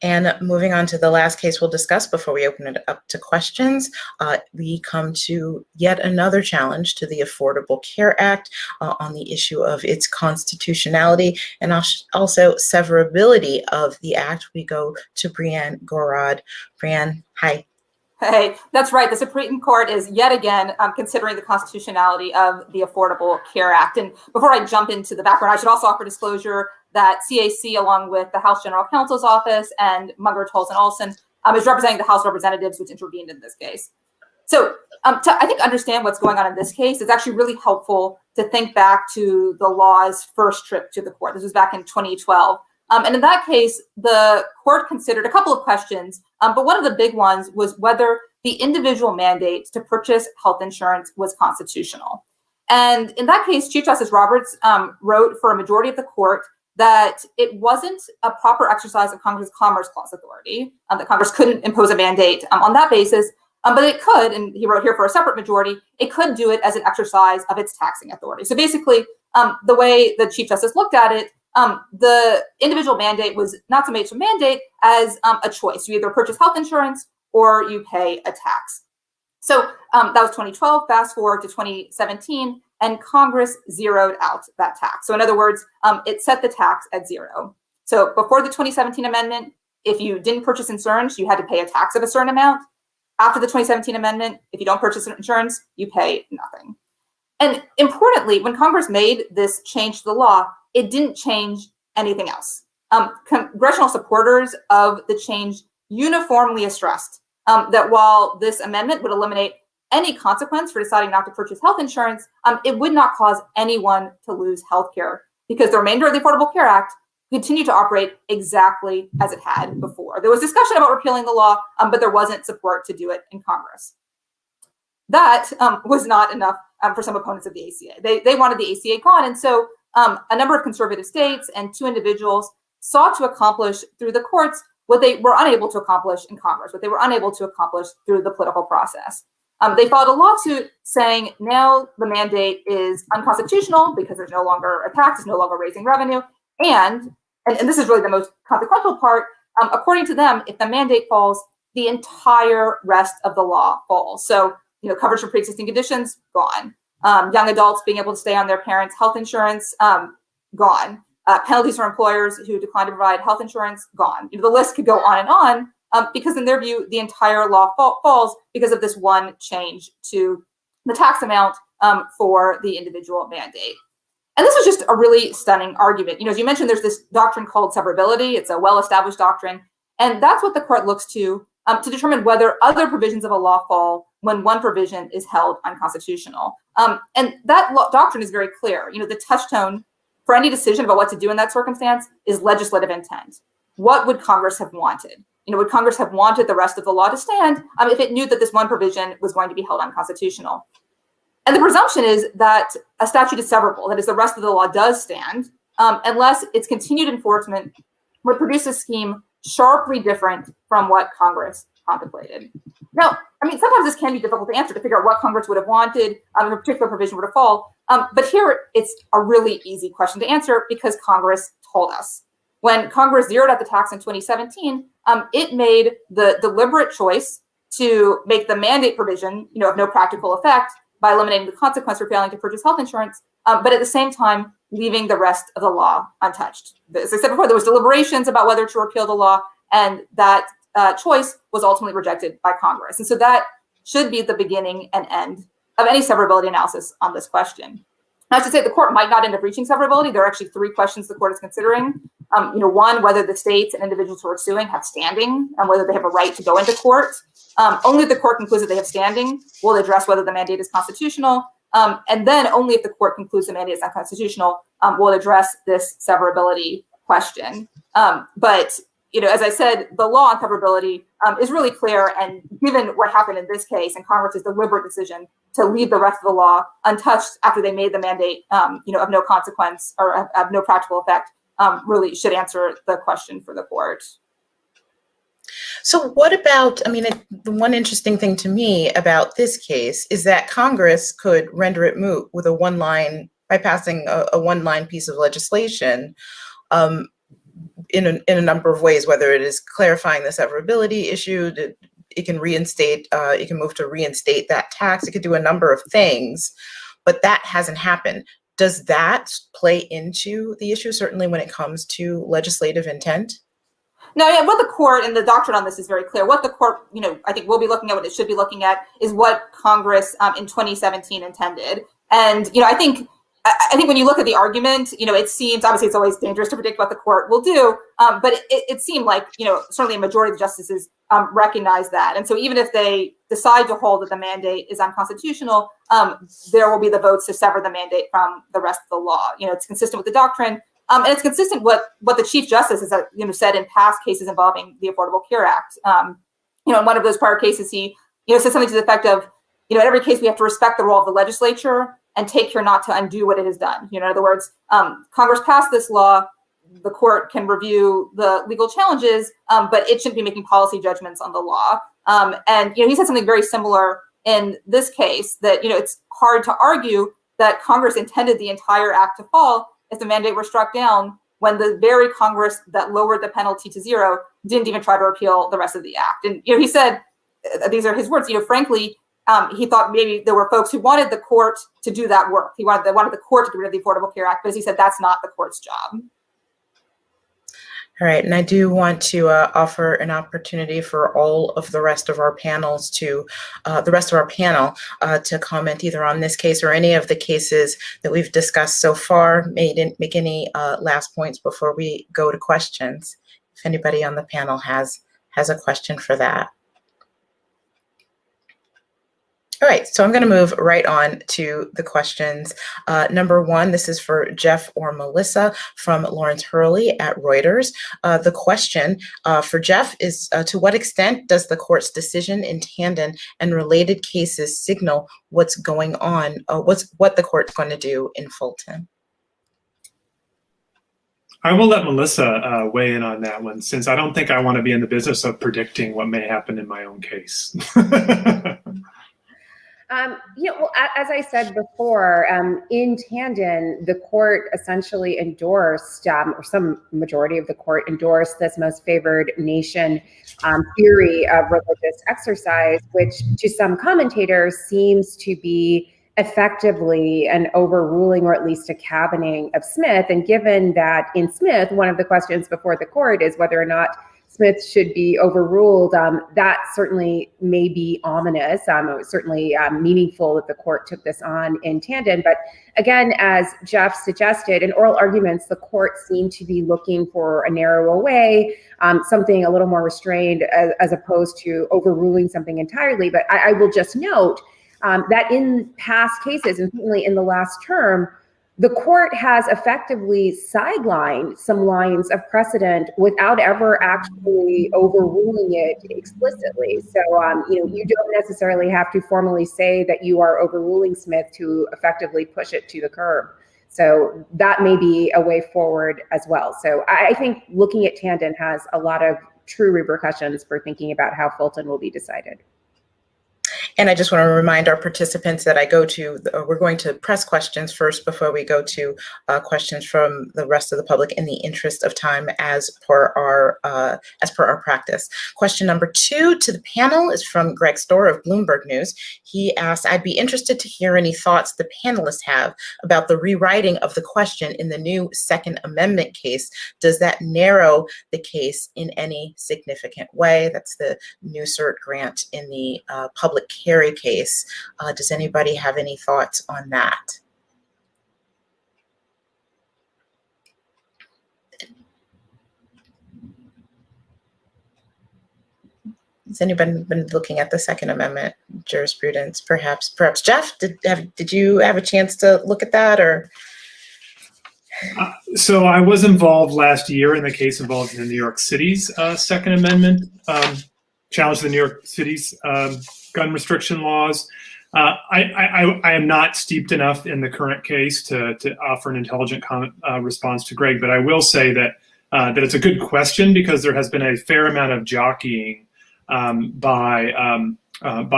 And moving on to the last case we'll discuss before we open it up to questions, we come to yet another challenge to the Affordable Care Act on the issue of its constitutionality and also severability of the act. We go to Brianne Gorod. Brianne, hi. Hey, that's right. The Supreme Court is yet again considering the constitutionality of the Affordable Care Act. And before I jump into the background, I should also offer disclosure that CAC, along with the House General Counsel's Office and Munger, Tolles, and Olson, is representing the House of Representatives, which intervened in this case. So to, I think, understand what's going on in this case, it's actually really helpful to think back to the law's first trip to the court. This was back in 2012. And in that case, the court considered a couple of questions, but one of the big ones was whether the individual mandate to purchase health insurance was constitutional. And in that case, Chief Justice Roberts wrote for a majority of the court that it wasn't a proper exercise of Congress' Commerce Clause authority, that Congress couldn't impose a mandate on that basis, but it could, and he wrote here for a separate majority, it could do it as an exercise of its taxing authority. So basically, the way the Chief Justice looked at it, the individual mandate was not so much a mandate as a choice. You either purchase health insurance or you pay a tax. So that was 2012, fast forward to 2017, and Congress zeroed out that tax. So in other words, it set the tax at zero. So before the 2017 amendment, if you didn't purchase insurance, you had to pay a tax of a certain amount. After the 2017 amendment, if you don't purchase insurance, you pay nothing. And importantly, when Congress made this change to the law, it didn't change anything else. congressional supporters of the change uniformly stressed that while this amendment would eliminate any consequence for deciding not to purchase health insurance, it would not cause anyone to lose health care because the remainder of the Affordable Care Act continued to operate exactly as it had before. There was discussion about repealing the law, but there wasn't support to do it in Congress. That was not enough for some opponents of the ACA. They wanted the ACA gone. And so a number of conservative states and 2 individuals sought to accomplish through the courts what they were unable to accomplish in Congress, what they were unable to accomplish through the political process. They filed a lawsuit saying now the mandate is unconstitutional because there's no longer a tax, it's no longer raising revenue. And this is really the most consequential part, according to them, if the mandate falls, the entire rest of the law falls. So, coverage for pre-existing conditions, gone. Young adults being able to stay on their parents' health insurance, gone. Penalties for employers who decline to provide health insurance, gone. The list could go on and on. Because in their view, the entire law falls because of this one change to the tax amount for the individual mandate. And this was just a really stunning argument. As you mentioned, there's this doctrine called severability. It's a well-established doctrine. And that's what the court looks to determine whether other provisions of a law fall when one provision is held unconstitutional. And that doctrine is very clear. The touchstone for any decision about what to do in that circumstance is legislative intent. What would Congress have wanted? Would Congress have wanted the rest of the law to stand if it knew that this one provision was going to be held unconstitutional? And the presumption is that a statute is severable, that is, the rest of the law does stand, unless its continued enforcement would produce a scheme sharply different from what Congress contemplated. Now, sometimes this can be difficult to answer, to figure out what Congress would have wanted if a particular provision were to fall. But here, it's a really easy question to answer because Congress told us. When Congress zeroed out the tax in 2017, it made the deliberate choice to make the mandate provision, of no practical effect by eliminating the consequence for failing to purchase health insurance, but at the same time, leaving the rest of the law untouched. As I said before, there was deliberations about whether to repeal the law, and that choice was ultimately rejected by Congress. And so that should be the beginning and end of any severability analysis on this question. I should say the court might not end up reaching severability. There are actually 3 questions the court is considering. One, whether the states and individuals who are suing have standing and whether they have a right to go into court. Only if the court concludes that they have standing will address whether the mandate is constitutional. And then only if the court concludes the mandate is unconstitutional will address this severability question. But as I said, the law on severability is really clear. And given what happened in this case and Congress's deliberate decision to leave the rest of the law untouched after they made the mandate, of no consequence or of no practical effect, really should answer the question for the court. So what about, the one interesting thing to me about this case is that Congress could render it moot with by passing a one-line piece of legislation in a number of ways, whether it is clarifying the severability issue, it can move to reinstate that tax, it could do a number of things, but that hasn't happened. Does that play into the issue, certainly when it comes to legislative intent? No, what the court and the doctrine on this is very clear. What the court, I think we'll be looking at, what it should be looking at, is what Congress in 2017 intended. And, I think when you look at the argument, it seems, obviously it's always dangerous to predict what the court will do, but it seemed like, certainly a majority of the justices recognize that. And so even if they decide to hold that the mandate is unconstitutional, there will be the votes to sever the mandate from the rest of the law. It's consistent with the doctrine. And it's consistent with what the Chief Justice has said in past cases involving the Affordable Care Act. In one of those prior cases, he said something to the effect of, in every case we have to respect the role of the legislature and take care not to undo what it has done. In other words, Congress passed this law, the court can review the legal challenges, but it shouldn't be making policy judgments on the law. And he said something very similar in this case, that it's hard to argue that Congress intended the entire act to fall if the mandate were struck down when the very Congress that lowered the penalty to 0 didn't even try to repeal the rest of the act. And he said, these are his words, frankly, he thought maybe there were folks who wanted the court to do that work. They wanted the court to get rid of the Affordable Care Act, but as he said, that's not the court's job. All right, and I do want to offer an opportunity for all of the rest of our panels to, to comment either on this case or any of the cases that we've discussed so far. Make any last points before we go to questions. If anybody on the panel has a question for that. All right, so I'm going to move right on to the questions. Number one, this is for Jeff or Melissa from Lawrence Hurley at Reuters. The question for Jeff is, to what extent does the court's decision in Tandon and related cases signal what's going on, what the court's going to do in Fulton? I will let Melissa weigh in on that one, since I don't think I want to be in the business of predicting what may happen in my own case. Well, as I said before, in Tandon, the court essentially endorsed, or some majority of the court endorsed, this most favored nation theory of religious exercise, which to some commentators seems to be effectively an overruling or at least a cabining of Smith. And given that in Smith, one of the questions before the court is whether or not Smith should be overruled, that certainly may be ominous. It was certainly meaningful that the court took this on in Tandon. But again, as Jeff suggested, in oral arguments, the court seemed to be looking for a narrower way, something a little more restrained as opposed to overruling something entirely. But I will just note that in past cases, and certainly in the last term, the court has effectively sidelined some lines of precedent without ever actually overruling it explicitly. So, you don't necessarily have to formally say that you are overruling Smith to effectively push it to the curb. So that may be a way forward as well. So I think looking at Tandon has a lot of true repercussions for thinking about how Fulton will be decided. And I just want to remind our participants that we're going to press questions first before we go to questions from the rest of the public in the interest of time as per our practice. Question number 2 to the panel is from Greg Storr of Bloomberg News. He asked, I'd be interested to hear any thoughts the panelists have about the rewriting of the question in the new Second Amendment case. Does that narrow the case in any significant way? That's the new cert grant in the public carry case. Does anybody have any thoughts on that? Has anybody been looking at the Second Amendment jurisprudence? Perhaps Jeff, did you have a chance to look at that, or? So I was involved last year in the case involved in the New York City's Second Amendment challenge to the New York City's gun restriction laws. I am not steeped enough in the current case to offer an intelligent response to Greg, but I will say that it's a good question, because there has been a fair amount of jockeying by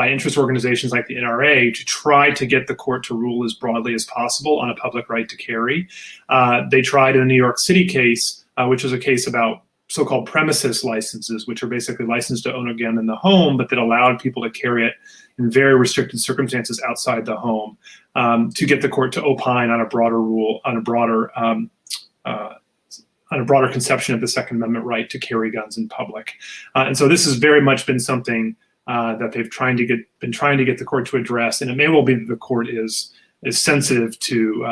interest organizations like the NRA to try to get the court to rule as broadly as possible on a public right to carry. They tried in the New York City case, which was a case about so-called premises licenses, which are basically licensed to own a gun in the home, but that allowed people to carry it in very restricted circumstances outside the home, to get the court to opine on a broader rule, on a broader conception of the Second Amendment right to carry guns in public. And so this has very much been something that they've been trying to get the court to address, and it may well be that the court is sensitive to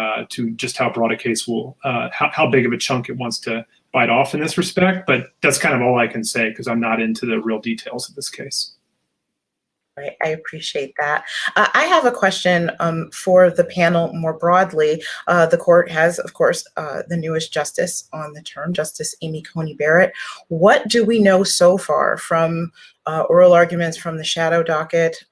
just how broad a case will, how big of a chunk it wants to bite off in this respect. But that's kind of all I can say, because I'm not into the real details of this case. Right, I appreciate that. I have a question for the panel more broadly. The court has, of course, the newest justice on the term, Justice Amy Coney Barrett. What do we know so far from oral arguments, from the shadow docket,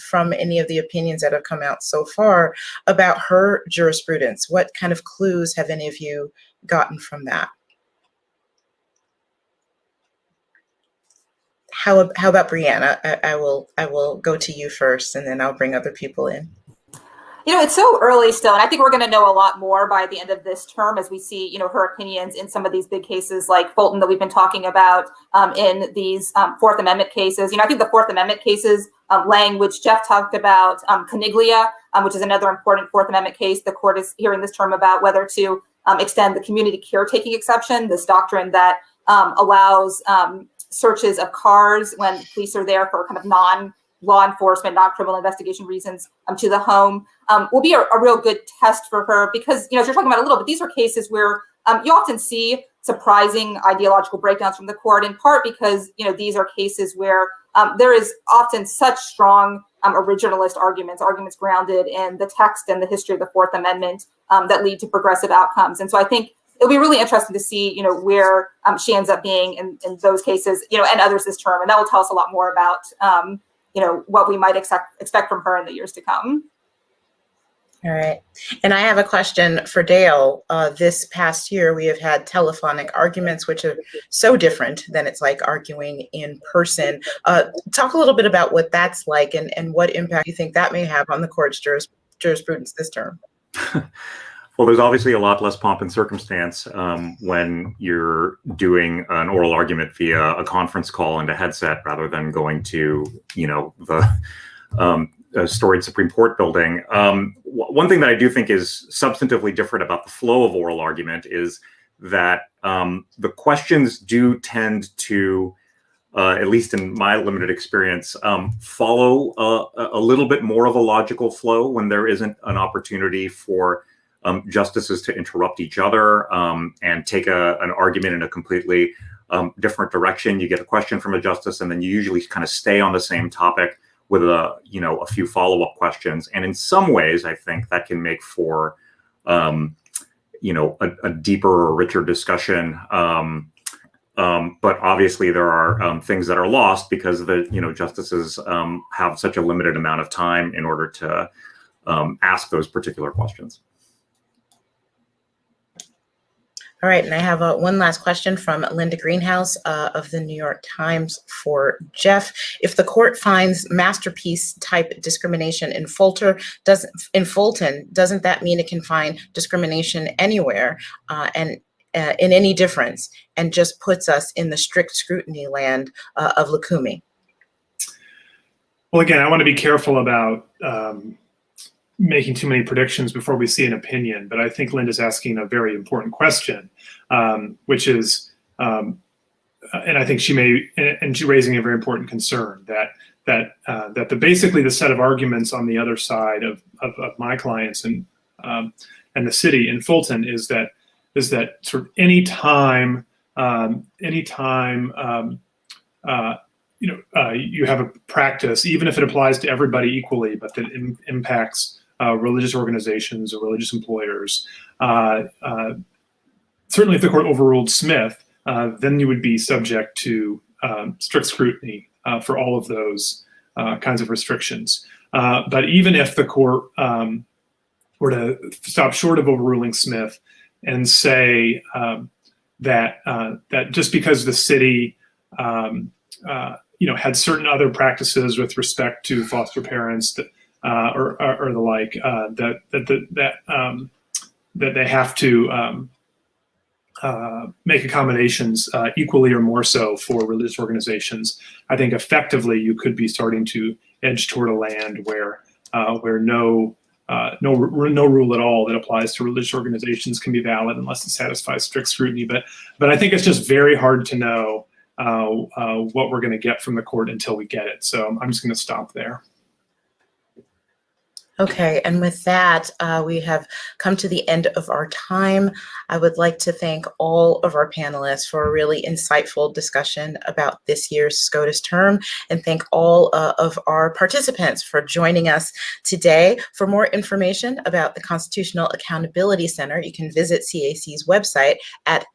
from any of the opinions that have come out so far about her jurisprudence? What kind of clues have any of you gotten from that? How about Brianna? I will go to you first, and then I'll bring other people in. It's so early still, and I think we're going to know a lot more by the end of this term as we see, her opinions in some of these big cases like Fulton that we've been talking about, in these Fourth Amendment cases. I think the Fourth Amendment cases, Lange, which Jeff talked about, Coniglia, which is another important Fourth Amendment case. The court is hearing this term about whether to extend the community caretaking exception, this doctrine that allows searches of cars when police are there for kind of non-law enforcement, non-criminal investigation reasons to the home, will be a real good test for her because, as you're talking about a little bit, these are cases where you often see surprising ideological breakdowns from the court, in part because, these are cases where there is often such strong originalist arguments grounded in the text and the history of the Fourth Amendment that lead to progressive outcomes. And so I think it'll be really interesting to see, where she ends up being in those cases, and others this term. And that will tell us a lot more about, what we might expect from her in the years to come. All right. And I have a question for Dale. This past year, we have had telephonic arguments, which are so different than it's like arguing in person. Talk a little bit about what that's like and what impact you think that may have on the court's jurisprudence this term. Well, there's obviously a lot less pomp and circumstance when you're doing an oral argument via a conference call and a headset rather than going to, the storied Supreme Court building. One thing that I do think is substantively different about the flow of oral argument is that the questions do tend to, at least in my limited experience, follow a little bit more of a logical flow when there isn't an opportunity for justices to interrupt each other and take an argument in a completely different direction. You get a question from a justice, and then you usually kind of stay on the same topic with a few follow-up questions. And in some ways, I think that can make for a deeper or richer discussion. But obviously, there are things that are lost because the justices have such a limited amount of time in order to ask those particular questions. All right, and I have one last question from Linda Greenhouse of the New York Times for Jeff. If the court finds masterpiece type discrimination in Fulton, doesn't that mean it can find discrimination anywhere and in any difference, and just puts us in the strict scrutiny land of Lukumi? Well, again, I want to be careful about making too many predictions before we see an opinion, but I think Linda's asking a very important question, which is, and I think she's raising a very important concern that basically the set of arguments on the other side of my clients and the city in Fulton is that sort of any time you have a practice, even if it applies to everybody equally, but that impacts religious organizations or religious employers. Certainly if the court overruled Smith, then you would be subject to strict scrutiny for all of those kinds of restrictions. But even if the court were to stop short of overruling Smith and say that just because the city had certain other practices with respect to foster parents or the like, that they have to make accommodations equally or more so for religious organizations, I think effectively you could be starting to edge toward a land where no rule at all that applies to religious organizations can be valid unless it satisfies strict scrutiny. But I think it's just very hard to know what we're going to get from the court until we get it. So I'm just going to stop there. Okay, and with that, we have come to the end of our time. I would like to thank all of our panelists for a really insightful discussion about this year's SCOTUS term, and thank all of our participants for joining us today. For more information about the Constitutional Accountability Center, you can visit CAC's website at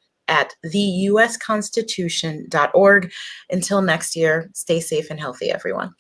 theusconstitution.org. Until next year, stay safe and healthy, everyone.